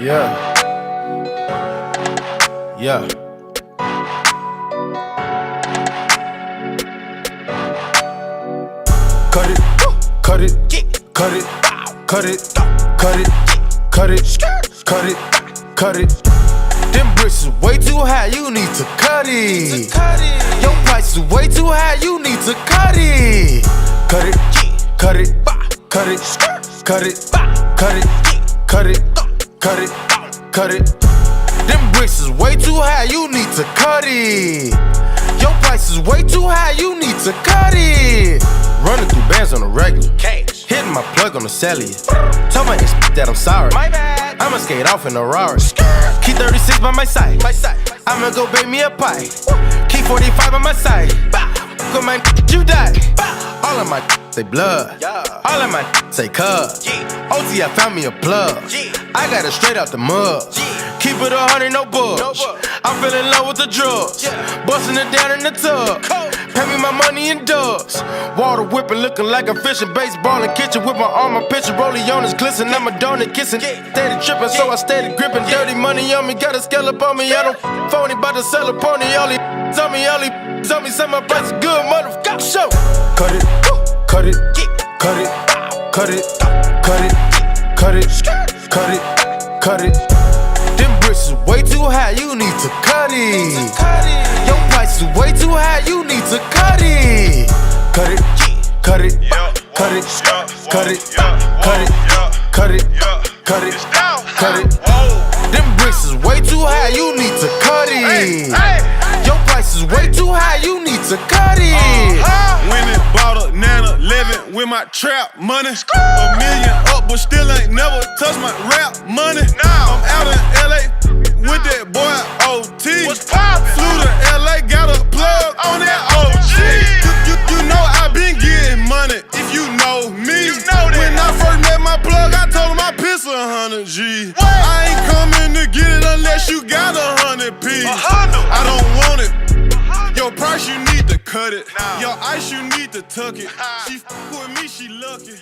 Yeah. Yeah. Cut it, cut it, cut it, cut it, cut it, cut it, cut it, cut it. Them bricks is way too high, you need to cut it. Your price is way too high, you need to cut it. Cut it, cut it, cut it, cut it, cut it, cut it, cut it, cut it. Them bricks is way too high, you need to cut it. Your price is way too high, you need to cut it. Running through bands on the regular, hitting my plug on the cellular. Tell my ex that I'm sorry, my bad. I'ma skate off in a Rari. Key 36 by my side, I'ma go bake me a pie. Key 45 by my side, go my you die. All of my say blood, all of my say cuz. OT, I found me a plug, I got it straight out the mud. Keep it 100, no bugs. I'm feeling low with the drugs, busting it down in the tub. Pay me my money in dubs. Water whipping, looking like I'm fishing. Baseball in kitchen with my arm, my pitcher. Rollie on his glisten, I'm a donut kissing. Steady tripping, so I steady gripping. Dirty money on me, got a scallop on me. I don't phony, bout to sell a pony. All these on me, say my price is good, motherfucker. Show. Cut it, cut it, cut it, cut it, cut it, cut it, cut it, cut it. Them bricks is way too high, you need to cut it. Your price is way too high, you need to cut it. Cut it, cut it, cut it, cut it, cut it, cut it, cut it, cut it. Them bricks is way too high, you need to cut it. Your price is way too high, you need to cut it. Winning, bought a 911 with my trap money. A million up, but still ain't never touched my rap money. I'm out in LA with that boy OT. Flew to LA, got a plug on that OG. You know I been getting money if you know me. When I first met my plug, I told him I piss 100 G. I ain't coming to get it unless you got 100 P. I don't want it. Your price, you need to cut it. Your ice, you need to tuck it. She f with me, she lucky.